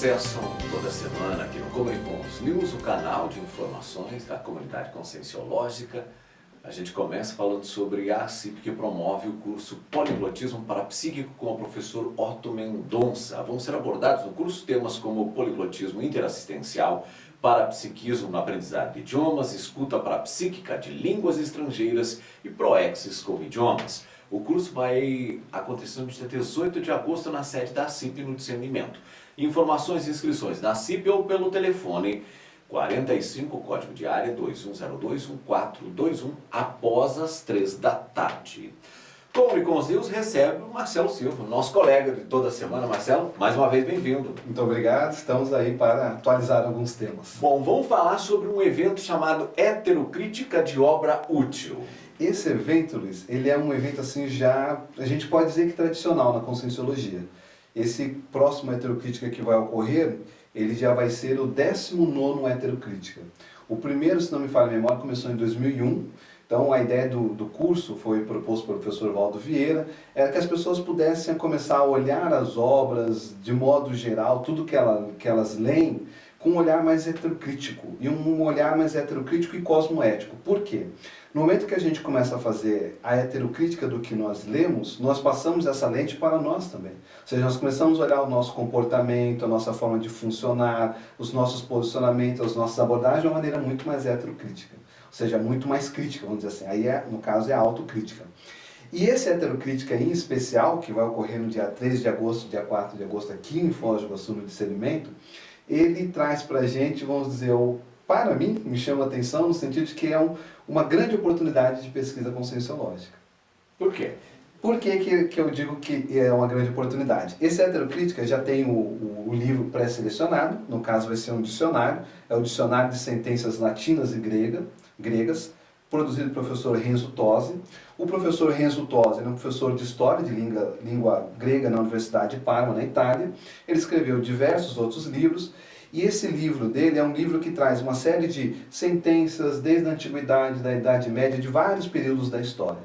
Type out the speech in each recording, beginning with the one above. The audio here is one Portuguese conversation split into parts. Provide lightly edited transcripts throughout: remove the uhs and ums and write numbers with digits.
acessam toda semana aqui no Comunicons News, o canal de informações da comunidade conscienciológica. A gente começa falando sobre a ACIP, que promove o curso Poliglotismo Parapsíquico com o professor Otto Mendonça. Vão ser abordados no curso temas como poliglotismo interassistencial, parapsiquismo no aprendizado de idiomas, escuta parapsíquica de línguas estrangeiras e proexis com idiomas. O curso vai acontecer no dia 18 de agosto na sede da ACIP no Discernimento. Informações e inscrições da ACIP ou pelo telefone 45, código de área 2102-1421, após as 3 da tarde. Comunicons News recebe o Marcelo Silva, nosso colega de toda semana. Marcelo, mais uma vez bem-vindo. Muito obrigado, estamos aí para atualizar alguns temas. Bom, vamos falar sobre um evento chamado Heterocrítica de Obra Útil. Esse evento, Luiz, ele é um evento assim já, a gente pode dizer que tradicional na Conscienciologia. Esse próximo Heterocrítica que vai ocorrer, ele já vai ser o 19º Heterocrítica. O primeiro, se não me falha a memória, começou em 2001. Então a ideia do curso foi proposto pelo professor Valdo Vieira, era que as pessoas pudessem começar a olhar as obras de modo geral, tudo que elas leem, com um olhar mais heterocrítico, e um olhar mais heterocrítico e cosmoético. Por quê? No momento que a gente começa a fazer a heterocrítica do que nós lemos, nós passamos essa lente para nós também. Ou seja, nós começamos a olhar o nosso comportamento, a nossa forma de funcionar, os nossos posicionamentos, as nossas abordagens de uma maneira muito mais heterocrítica. Ou seja, muito mais crítica, vamos dizer assim. Aí, no caso, é a autocrítica. E esse heterocrítica em especial, que vai ocorrer no dia 3 de agosto, dia 4 de agosto, aqui em Foz do Iguaçu, no Discernimento, ele traz para a gente, vamos dizer, para mim, me chama a atenção no sentido de que é uma grande oportunidade de pesquisa conscienciológica. Por quê? Por que eu digo que é uma grande oportunidade? Esse Heterocrítica já tem o livro pré-selecionado, no caso vai ser um dicionário, é o Dicionário de Sentenças Latinas e Gregas, produzido pelo professor Renzo Tosi. O professor Renzo Tosi é um professor de História de língua grega na Universidade de Parma, na Itália. Ele escreveu diversos outros livros, e esse livro dele é um livro que traz uma série de sentenças desde a Antiguidade, da Idade Média, de vários períodos da história.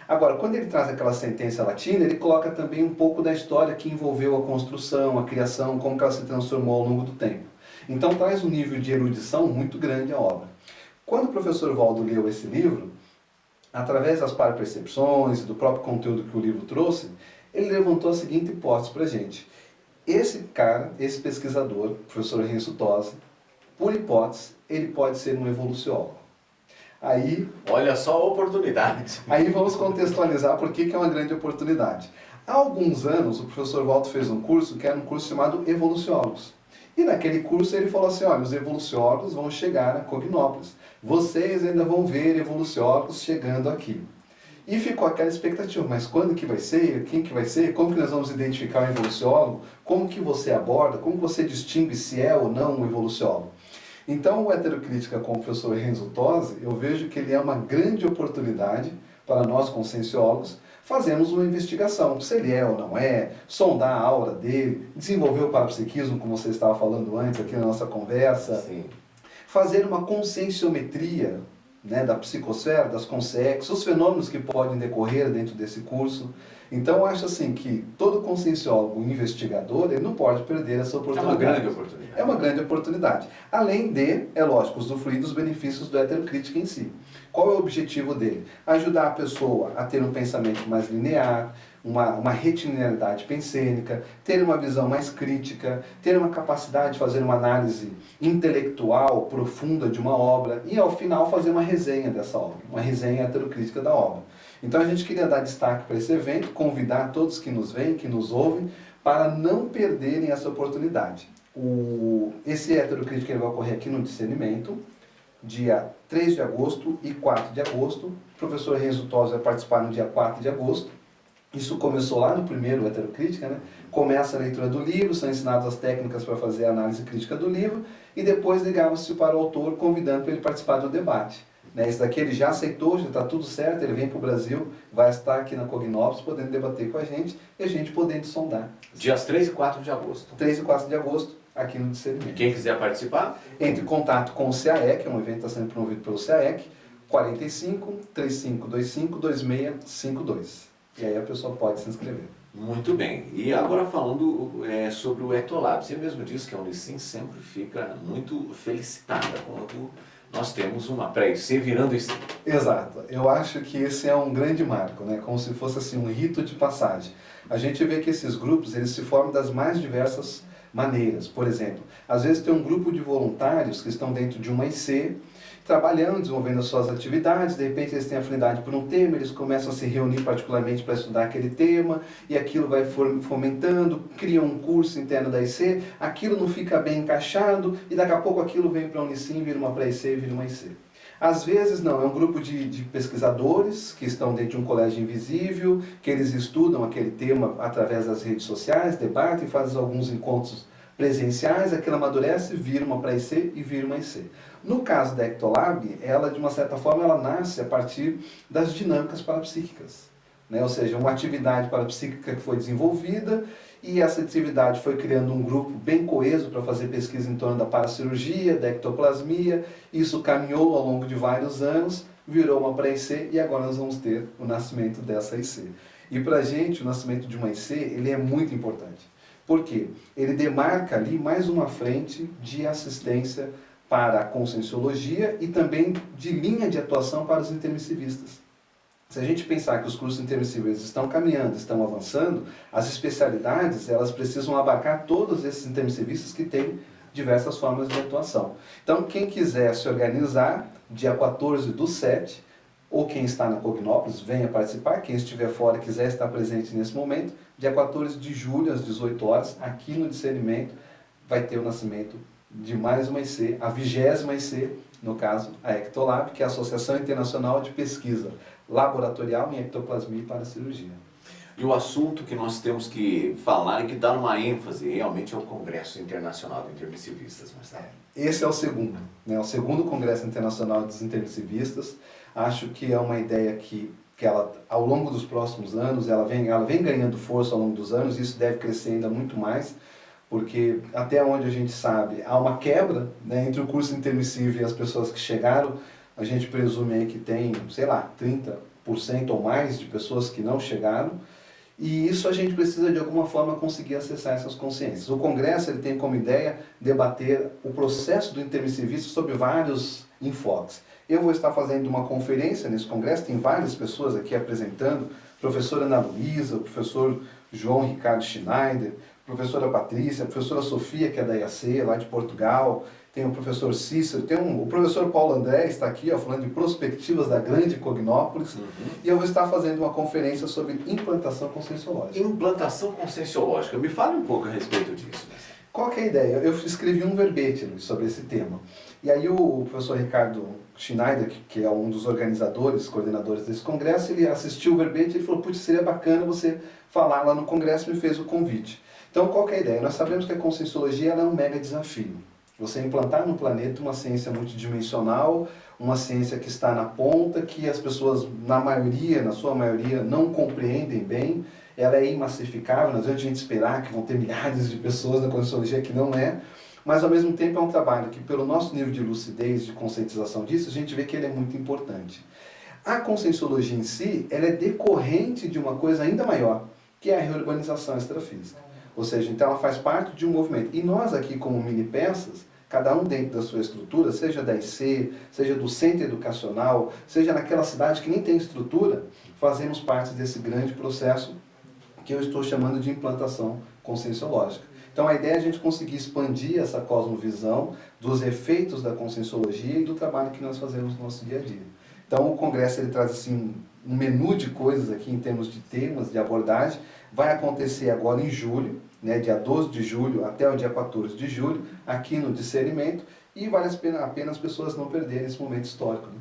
Agora, quando ele traz aquela sentença latina, ele coloca também um pouco da história que envolveu a construção, a criação, como que ela se transformou ao longo do tempo. Então traz um nível de erudição muito grande à obra. Quando o professor Valdo leu esse livro, através das parapercepções e do próprio conteúdo que o livro trouxe, ele levantou a seguinte hipótese para a gente. Esse cara, esse pesquisador, professor Renzo Tosi, por hipótese, ele pode ser um evoluciólogo. Aí, olha só a oportunidade. Aí vamos contextualizar por que é uma grande oportunidade. Há alguns anos, o professor Valdo fez um curso que era um curso chamado Evoluciólogos. E naquele curso ele falou assim, olha, os evoluciólogos vão chegar a Cognópolis. Vocês ainda vão ver evoluciólogos chegando aqui. E ficou aquela expectativa, mas quando que vai ser? Quem que vai ser? Como que nós vamos identificar um evoluciólogo? Como que você aborda? Como você distingue se é ou não um evoluciólogo? Então, o Heterocrítica com o professor Renzo Tosi, eu vejo que ele é uma grande oportunidade para nós, conscienciólogos, fazermos uma investigação, se ele é ou não é, sondar a aura dele, desenvolver o parapsiquismo, como você estava falando antes aqui na nossa conversa, sim, fazer uma conscienciometria, né, da psicosfera, das consciências, os fenômenos que podem decorrer dentro desse curso. Então, eu acho assim que todo conscienciólogo investigador, ele não pode perder essa oportunidade. É uma grande oportunidade. É uma grande oportunidade. Além de, é lógico, usufruir dos benefícios do Heterocrítica em si. Qual é o objetivo dele? Ajudar a pessoa a ter um pensamento mais linear, uma retilinearidade pensênica, ter uma visão mais crítica, ter uma capacidade de fazer uma análise intelectual profunda de uma obra e, ao final, fazer uma resenha dessa obra, uma resenha heterocrítica da obra. Então, a gente queria dar destaque para esse evento, convidar todos que nos veem, que nos ouvem, para não perderem essa oportunidade. Esse Heterocrítica ele vai ocorrer aqui no Discernimento, dia 3 de agosto e 4 de agosto. O professor Renzo Tosi vai participar no dia 4 de agosto. Isso começou lá no primeiro Heterocrítica, né? Começa a leitura do livro, são ensinadas as técnicas para fazer a análise crítica do livro, e depois ligava-se para o autor, convidando para ele participar do debate. Esse daqui ele já aceitou, já está tudo certo, ele vem para o Brasil, vai estar aqui na Cognópolis, podendo debater com a gente, e a gente podendo sondar. Dias 3 e 4 de agosto. 3 e 4 de agosto, aqui no Discernimento. E quem quiser participar? Entre em contato com o CAEC, é um evento que está sendo promovido pelo CAEC, 45 3525 2652. E aí a pessoa pode se inscrever. Muito bem. E agora falando sobre o Ectolab, você mesmo disse que a Unicim sempre fica muito felicitada quando nós temos uma pré-IC virando IC. Exato. Eu acho que esse é um grande marco, né? Como se fosse assim um rito de passagem. A gente vê que esses grupos eles se formam das mais diversas maneiras. Por exemplo, às vezes tem um grupo de voluntários que estão dentro de uma IC, trabalhando, desenvolvendo as suas atividades, de repente eles têm afinidade por um tema, eles começam a se reunir particularmente para estudar aquele tema, e aquilo vai fomentando, criam um curso interno da IC, aquilo não fica bem encaixado, e daqui a pouco aquilo vem para a Unicim, vira uma pré-IC e vira uma IC. Às vezes não, é um grupo de pesquisadores que estão dentro de um colégio invisível, que eles estudam aquele tema através das redes sociais, debatem, fazem alguns encontros presenciais, aquilo amadurece, vira uma pré-IC e vira uma IC. No caso da Ectolab, ela de uma certa forma ela nasce a partir das dinâmicas parapsíquicas, né? Ou seja, uma atividade parapsíquica que foi desenvolvida e essa atividade foi criando um grupo bem coeso para fazer pesquisa em torno da paracirurgia, da ectoplasmia, isso caminhou ao longo de vários anos, virou uma pré-IC e agora nós vamos ter o nascimento dessa IC. E para a gente, o nascimento de uma IC, ele é muito importante. Por quê? Ele demarca ali mais uma frente de assistência para a conscienciologia e também de linha de atuação para os intermissivistas. Se a gente pensar que os cursos intermissíveis estão caminhando, estão avançando, as especialidades elas precisam abarcar todos esses intermissivistas que têm diversas formas de atuação. Então, quem quiser se organizar, dia 14/7, ou quem está na Cognópolis, venha participar. Quem estiver fora e quiser estar presente nesse momento, dia 14 de julho, às 18 horas, aqui no Discernimento, vai ter o nascimento de mais uma IC, a 20ª IC, no caso, a Ectolab, que é a Associação Internacional de Pesquisa Laboratorial em Ectoplasmia e Paracirurgia. E o assunto que nós temos que falar e que dá uma ênfase realmente é o Congresso Internacional de Intermissivistas, Marcelo. Esse é o segundo, né? O segundo Congresso Internacional dos Intermissivistas. Acho que é uma ideia que ela, ao longo dos próximos anos, ela vem ganhando força ao longo dos anos, e isso deve crescer ainda muito mais, porque até onde a gente sabe, há uma quebra, né, entre o curso intermissível e as pessoas que chegaram. A gente presume aí que tem, sei lá, 30% ou mais de pessoas que não chegaram, e isso a gente precisa de alguma forma conseguir acessar essas consciências. O Congresso ele tem como ideia debater o processo do intermissivista sob vários enfoques. Eu vou estar fazendo uma conferência nesse congresso, tem várias pessoas aqui apresentando, professora Ana Luísa, o professor João Ricardo Schneider, professora Patrícia, a professora Sofia, que é da IAC, lá de Portugal, tem o professor Cícero, o professor Paulo André está aqui, ó, falando de prospectivas da grande Cognópolis, e eu vou estar fazendo uma conferência sobre implantação conscienciológica. Implantação conscienciológica, me fale um pouco a respeito disso. Qual que é a ideia? Eu escrevi um verbete sobre esse tema, e aí o professor Ricardo Schneider, que é um dos organizadores, coordenadores desse congresso, ele assistiu o verbete e ele falou, putz, seria bacana você falar lá no congresso, e me fez o convite. Então, qual que é a ideia? Nós sabemos que a conscienciologia ela é um mega desafio. Você implantar no planeta uma ciência multidimensional, uma ciência que está na ponta, que as pessoas, na sua maioria, não compreendem bem, ela é imassificável, não adianta a gente esperar que vão ter milhares de pessoas na conscienciologia, que não é, mas ao mesmo tempo é um trabalho que, pelo nosso nível de lucidez, de conscientização disso, a gente vê que ele é muito importante. A conscienciologia em si, ela é decorrente de uma coisa ainda maior, que é a reurbanização extrafísica. Ou seja, então ela faz parte de um movimento. E nós aqui, como mini peças, cada um dentro da sua estrutura, seja da IC, seja do centro educacional, seja naquela cidade que nem tem estrutura, fazemos parte desse grande processo que eu estou chamando de implantação conscienciológica. Então a ideia é a gente conseguir expandir essa cosmovisão dos efeitos da conscienciologia e do trabalho que nós fazemos no nosso dia a dia. Então o congresso ele traz assim um menu de coisas aqui em termos de temas, de abordagem. Vai acontecer agora em julho, né, dia 12 de julho até o dia 14 de julho, aqui no Discernimento, e vale a pena as pessoas não perderem esse momento histórico. Né?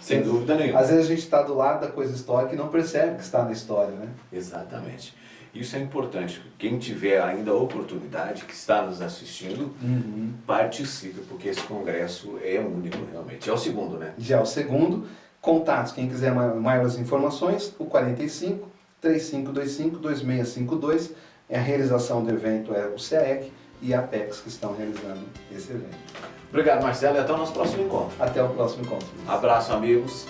Sem dúvida nenhuma. Às vezes a gente está do lado da coisa histórica e não percebe que está na história. Né? Exatamente. Isso é importante. Quem tiver ainda a oportunidade, que está nos assistindo, participe, porque esse congresso é único realmente. É o segundo, né? Já é o segundo. Contatos, quem quiser maiores informações, o 45 3525 2652. A realização do evento é o CAEC e a Apex que estão realizando esse evento. Obrigado, Marcelo, e até o nosso próximo encontro. Até o próximo encontro. Abraço, amigos.